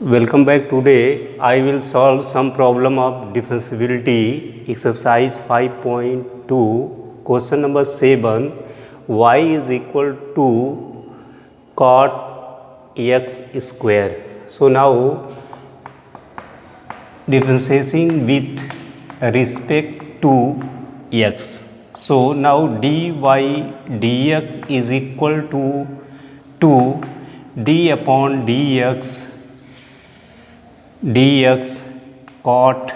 Welcome back. Today I will solve some problem of differentiability exercise 5.2 question number 7. Y is equal to cot x square. So now differentiating with respect to x. So now dy dx is equal to 2 d upon dx cot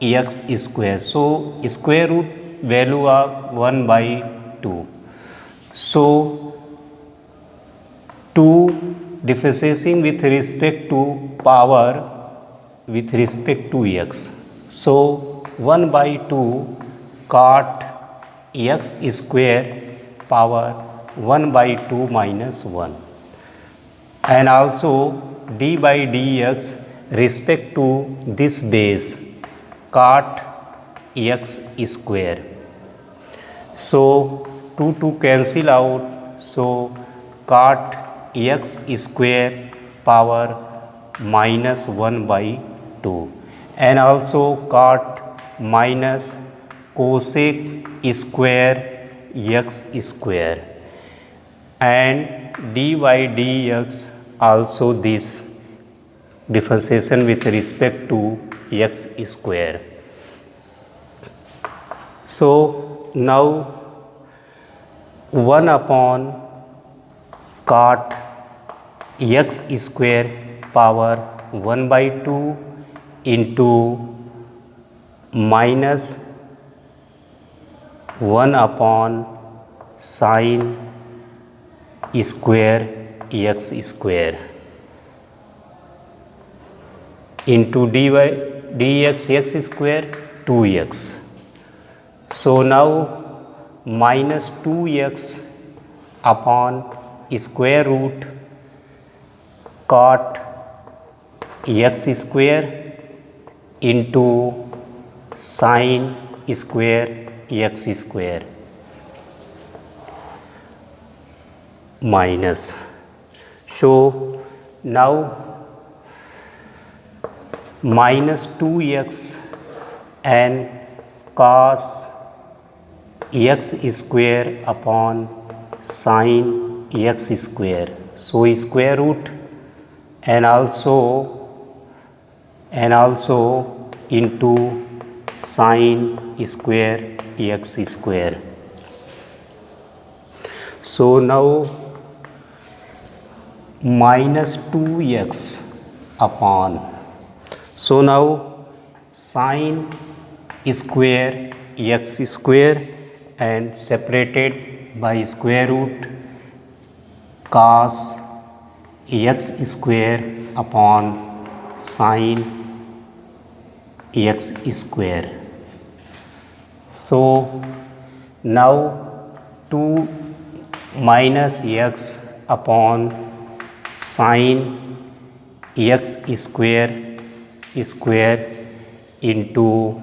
x square. So square root value of 1 by 2. So 2 differentiating with respect to power with respect to x. So 1 by 2 cot x square power 1 by 2 minus 1, and also d by dx respect to this base cot x square. So 2 cancel out, so cot x square power minus 1 by 2, and also cot minus cosec square x square, and dy dx also this differentiation with respect to x square. So now 1 upon cot x square power 1 by 2 into minus 1 upon sin square x square into dy dx x square 2x. So now minus 2x upon square root cot x square into sin square x square minus. So now minus 2x and cos x square upon sin x square. So square root and also into sin square x square. So now minus 2x upon, so now sin square x square and separated by square root cos x square upon sin x square. So now 2 minus x upon sin x square into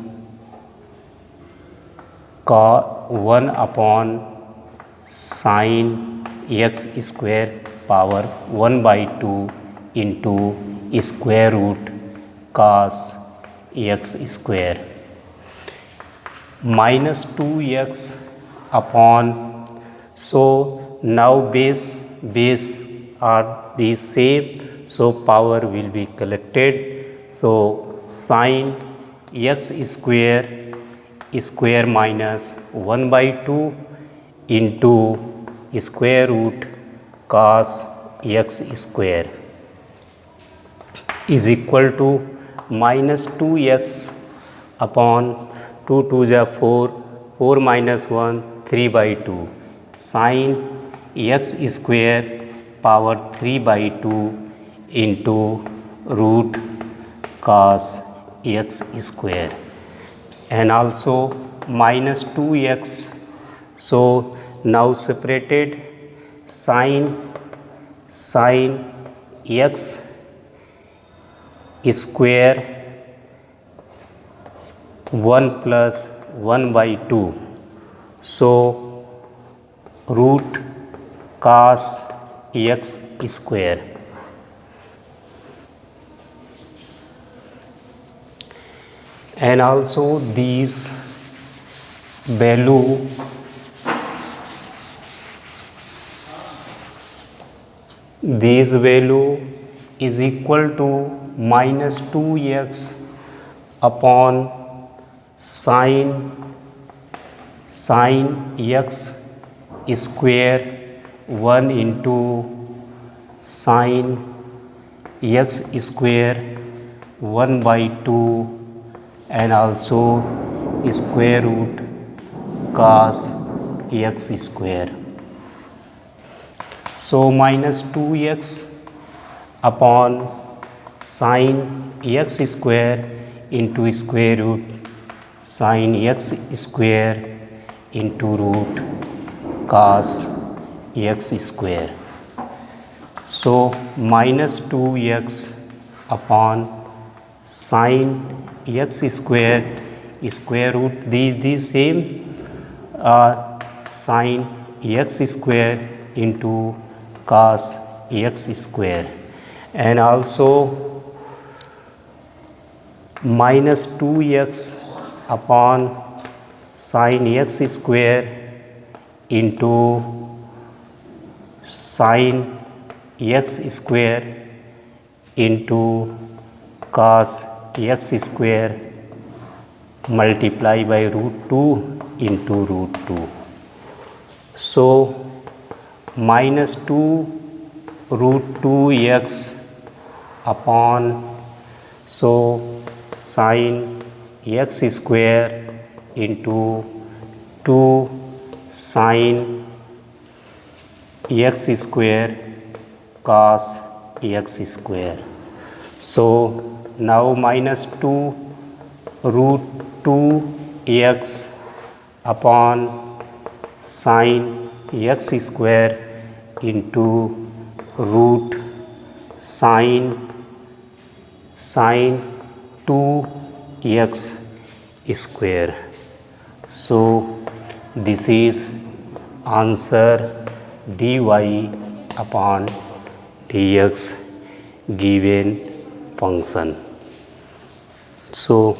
cos 1 upon sin x square power 1 by 2 into square root cos x square minus 2x upon. So now base are the same, so power will be collected. So sin x square minus 1 by 2 into square root cos x square is equal to minus 2x upon 2 2 is 4, 4 minus 1 3 by 2 sin x square power 3 by 2 into root cos x square, and also minus 2x. So now separated sin x square 1 plus 1 by 2. So root cos x square and also value this value is equal to minus 2x upon sine x square 1 into sine x square 1 by 2 and also square root cos x square. So minus 2x upon sine x square into square root sine x square into root cos x square. So minus 2x upon sine x square square root these same sine x square into cos x square, and also minus 2x upon sine x square into sine x square into cos x square multiply by root 2 into root 2. So minus 2 root 2x upon so sine x square into 2 sine x square cos x square. So now minus 2 root 2x upon sine x square into root sine 2x square. So this is answer dy upon dx given function. So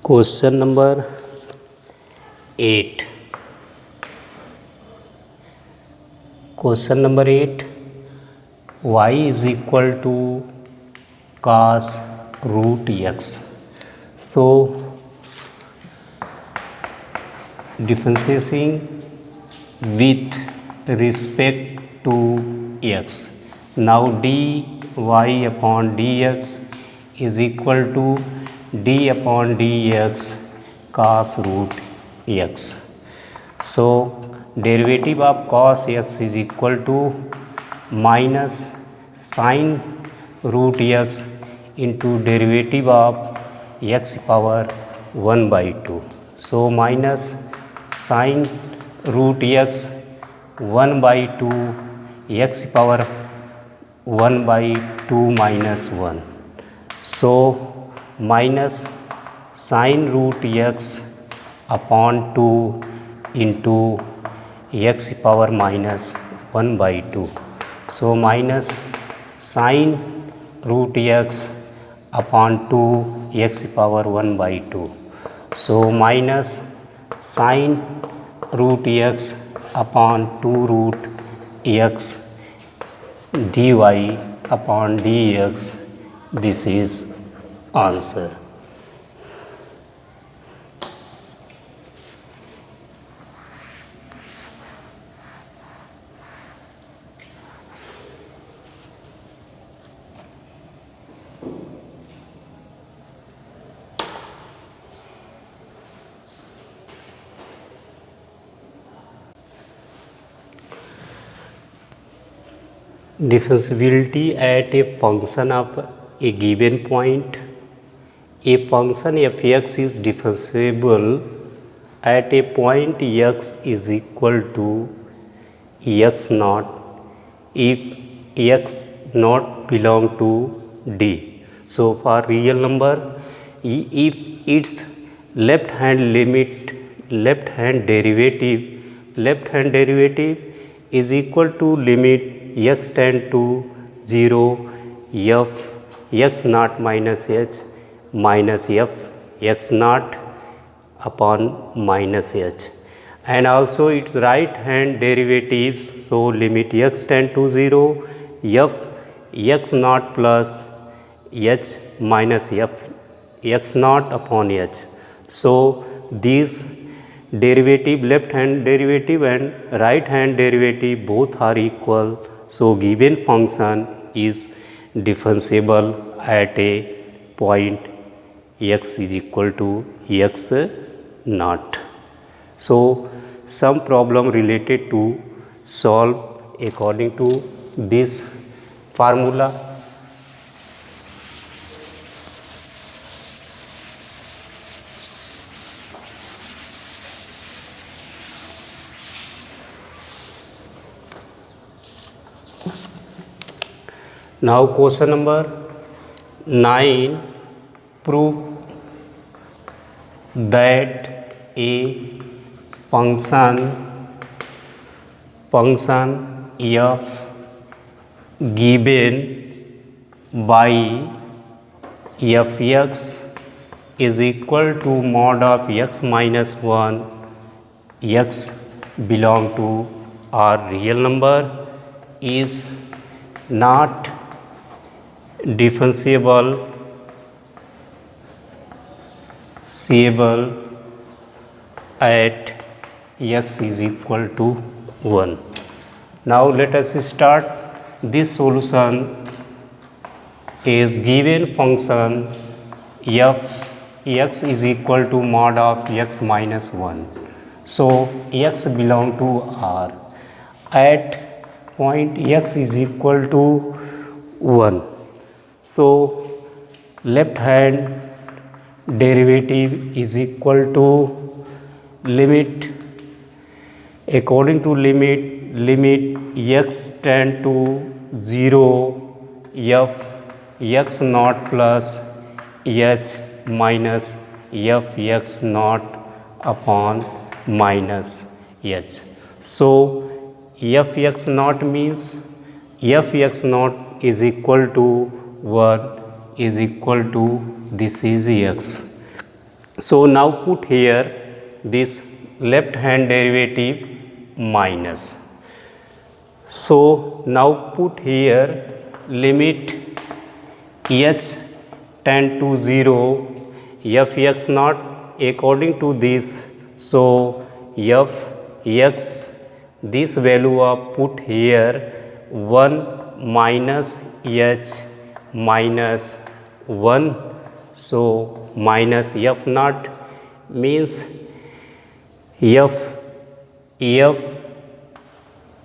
question number 8. Question number 8, y is equal to cos root x. So differentiating with respect to x. Now dy upon dx is equal to d upon dx cos root x. So derivative of cos x is equal to minus sin root x into derivative of x power 1 by 2. So minus sin root x 1 by 2 x power 1 by 2 minus 1. So minus sin root x upon 2 into x power minus 1 by 2. So minus sin root x upon 2 x power 1 by 2. So minus sin root x upon 2 root x dy upon dx. This is answer. Differentiability at a function of a given point. A function fx is differentiable at a point x is equal to x naught if x not belong to D. So for real number, if its left hand derivative is equal to limit x tend to 0 f x naught minus h minus f x naught upon minus h, and also its right hand derivatives, so limit x tend to 0 f x naught plus h minus f x naught upon h. So these derivative, left hand derivative and right hand derivative, both are equal, so given function is differentiable at a point x is equal to x naught. So some problem related to solve according to this formula. Now question number 9, prove that a function f given by fx is equal to mod of x minus 1 x belong to R real number is not differentiable at x is equal to 1. Now let us start. This solution is given function f x is equal to mod of x minus 1. So x belong to R at point x is equal to 1. So left hand derivative is equal to limit, according to limit x tend to 0 f x naught plus h minus f x naught upon minus h. So f x naught means f x naught is equal to 1 is equal to this is x. So now put here this left hand derivative minus. So now put here limit h tend to 0 f x naught according to this. So f x, this value of put here 1 minus h minus 1. So minus f naught means f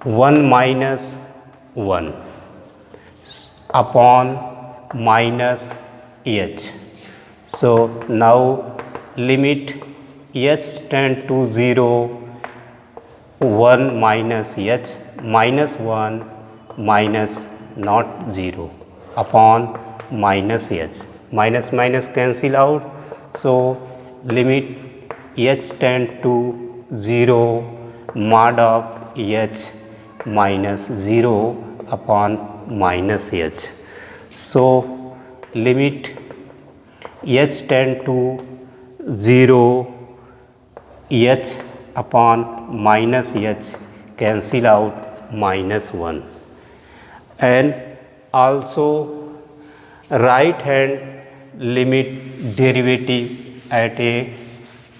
1 minus 1 upon minus h. So now limit h tend to 0 1 minus h minus 1 minus not 0 upon minus h, minus minus cancel out. So limit h tend to 0 mod of h minus 0 upon minus h. So limit h tend to 0 h upon minus h cancel out minus 1, and also right hand limit derivative at a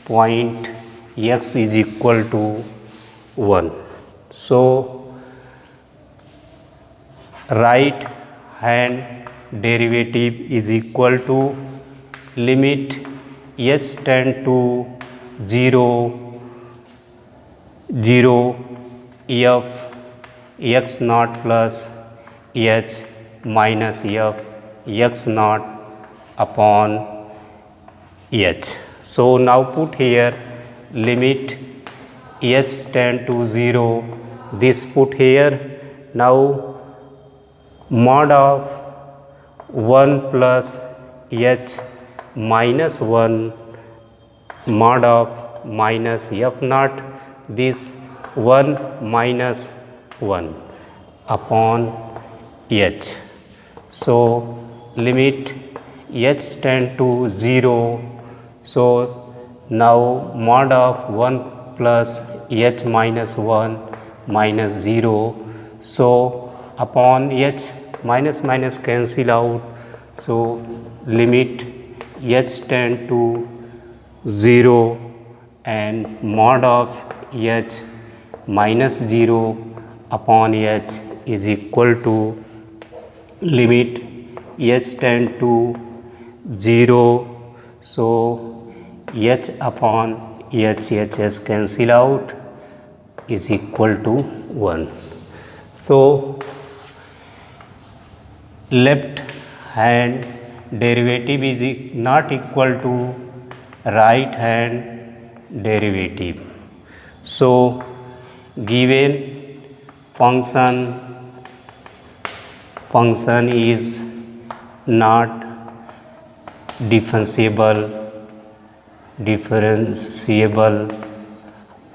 point x is equal to 1. So right hand derivative is equal to limit h tend to 0 f x naught plus h minus f x naught upon h. So now put here limit h tend to 0, this put here. Now mod of 1 plus h minus 1 mod of minus f naught, this 1 minus 1 upon h. So limit h tend to 0. So now mod of 1 plus h minus 1 minus 0. So upon h minus minus cancel out. So limit h tend to 0 and mod of h minus 0 upon h is equal to limit h tend to 0. So h upon h cancel out is equal to 1. So left hand derivative is not equal to right hand derivative. So given function is not differentiable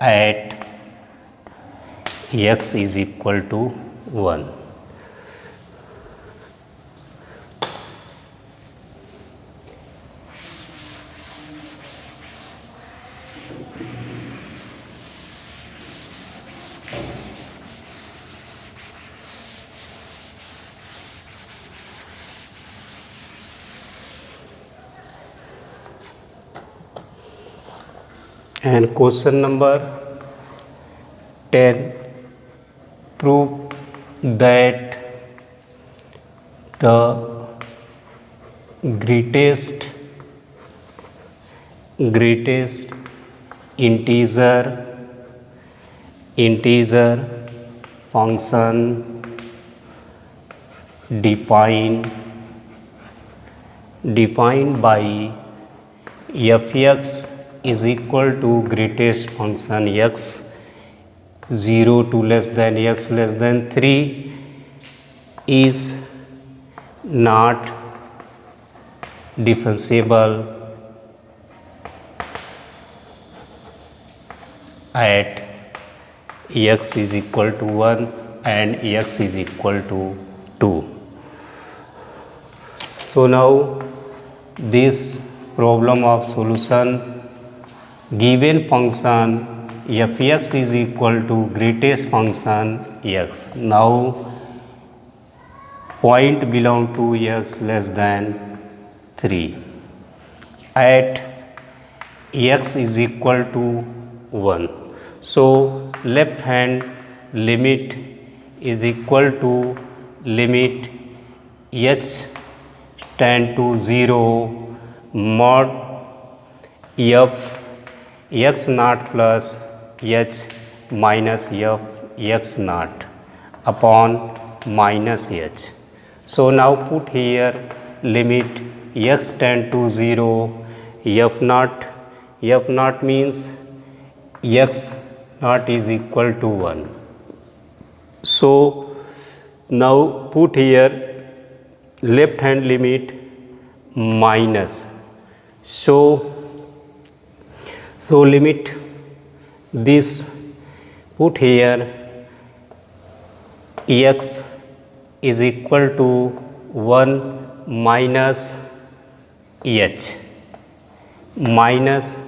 at x is equal to 1. And question number 10, prove that the greatest integer function defined by fx is equal to greatest function x 0 to less than x less than 3 is not differentiable at x is equal to 1 and x is equal to 2. So now this problem of solution, given function fx is equal to greatest function x. Now point belong to x less than 3 at x is equal to 1. So left hand limit is equal to limit h tend to 0 mod f x naught plus h minus f x naught upon minus h. So now put here limit x tend to 0 f naught means x naught is equal to 1. So now put here left hand limit minus. So limit this, put here x is equal to 1 minus h minus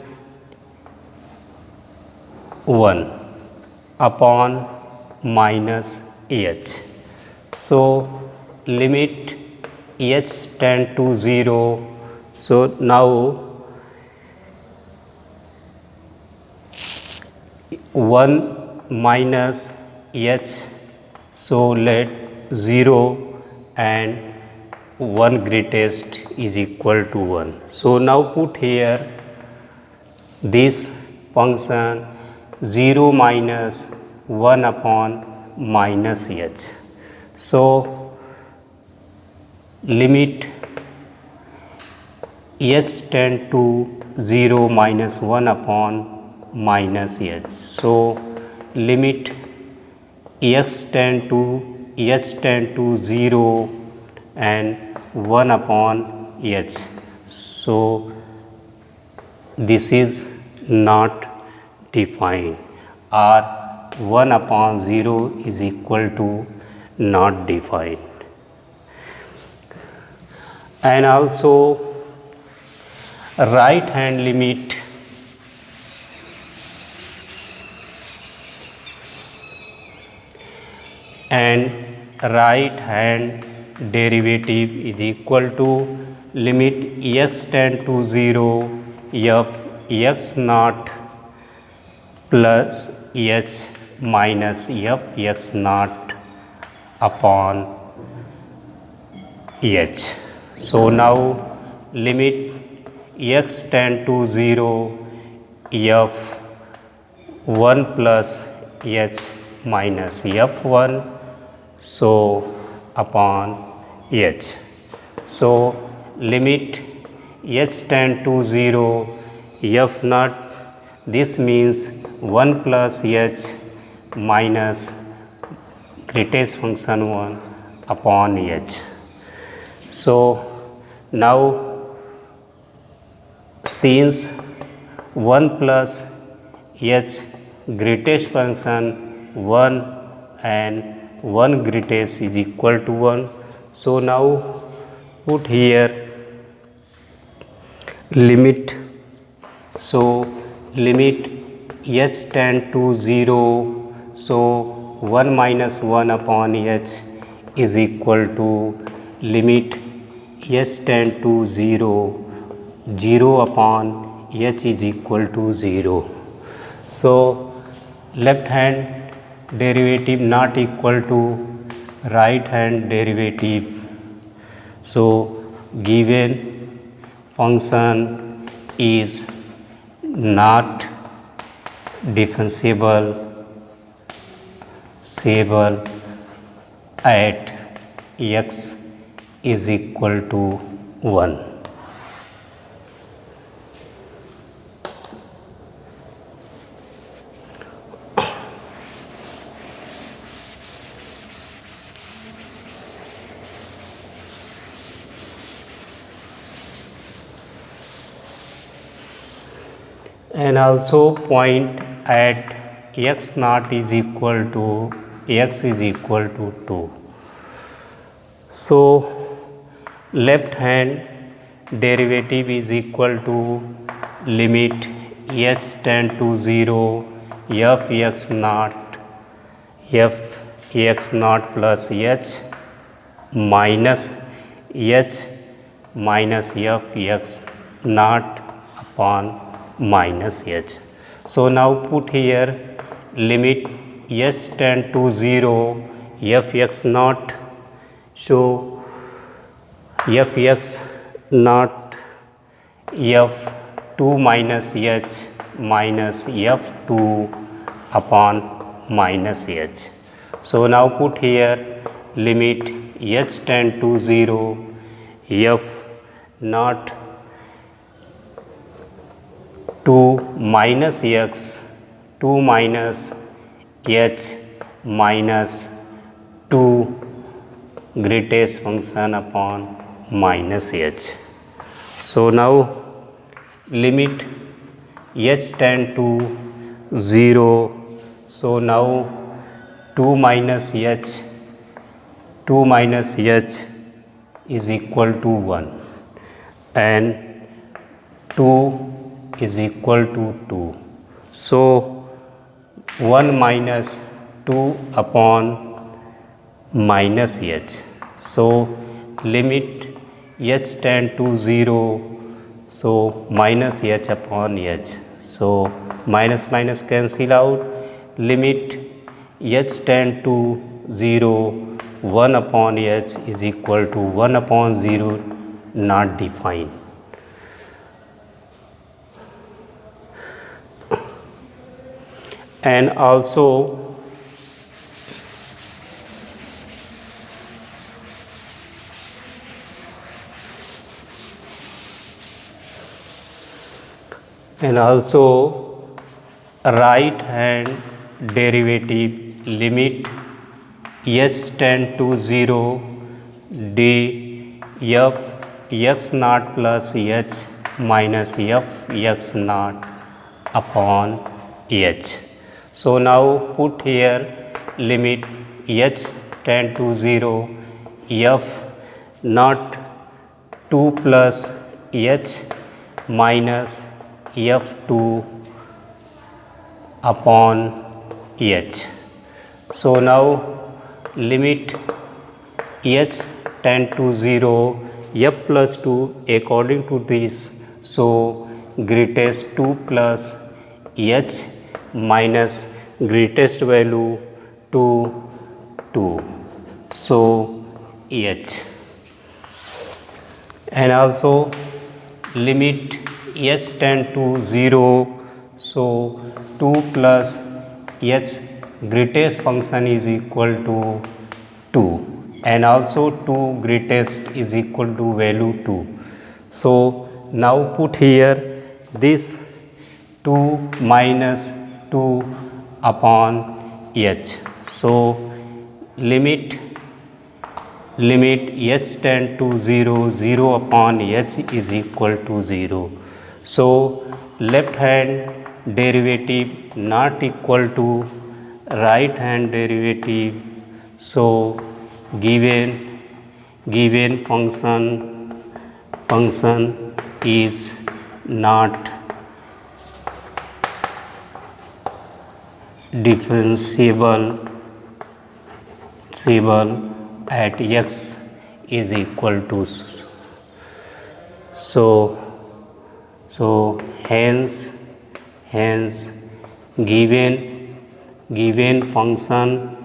1 upon minus h. So limit h tend to 0. So now 1 minus h, so let 0 and 1 greatest is equal to 1. So now put here this function 0 minus 1 upon minus h. So limit h tend to 0 minus 1 upon minus h. So limit x tend to 0 and 1 upon h. So this is not defined, or 1 upon 0 is equal to not defined. And also right hand limit and right hand derivative is equal to limit x tend to 0 f x naught plus h minus f x naught upon h. So now limit x tend to 0 f 1 plus h minus f1, so upon h. So limit h tend to 0 f naught, this means 1 plus h minus greatest function 1 upon h. So now since 1 plus h greatest function 1 and 1 greatest is equal to 1, so now put here limit. So limit h tend to 0, so 1 minus 1 upon h is equal to limit h tend to 0, 0 upon h is equal to 0. So left hand derivative not equal to right hand derivative. So given function is not differentiable at x is equal to 1. And also point at x naught is equal to x is equal to 2. So left hand derivative is equal to limit h tend to 0 f x naught plus h minus h minus f x naught upon minus h. So now put here limit h tend to 0 f x naught, so f x naught f 2 minus h minus f 2 upon minus h. So now put here limit h tend to 0 f naught 2 minus x 2 minus h minus 2 greatest function upon minus h. So now limit h tend to 0, so now 2 minus h is equal to 1 and 2 is equal to 2. So 1 minus 2 upon minus h. So limit h tend to 0, so minus h upon h. So minus minus cancel out, limit h tend to 0, 1 upon h is equal to 1 upon 0 not defined. And also right hand derivative limit h tend to 0 d f x naught plus h minus f x naught upon h. So now put here limit h tend to 0 f naught 2 plus h minus f2 upon h. So now limit h tend to 0 f plus 2 according to this. So greatest 2 plus h minus greatest value 2 2. So h, and also limit h tend to 0. So 2 plus h greatest function is equal to 2, and also 2 greatest is equal to value 2. So now put here this 2 minus 2 upon h. So limit h tend to 0, 0 upon h is equal to 0. So left hand derivative not equal to right hand derivative. So given function is not differentiable at x is equal to so hence given function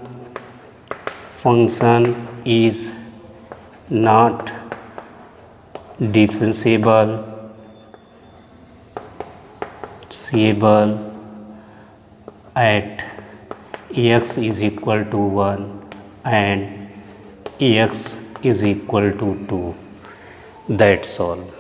is not differentiable at x is equal to 1 and x is equal to 2. That's all.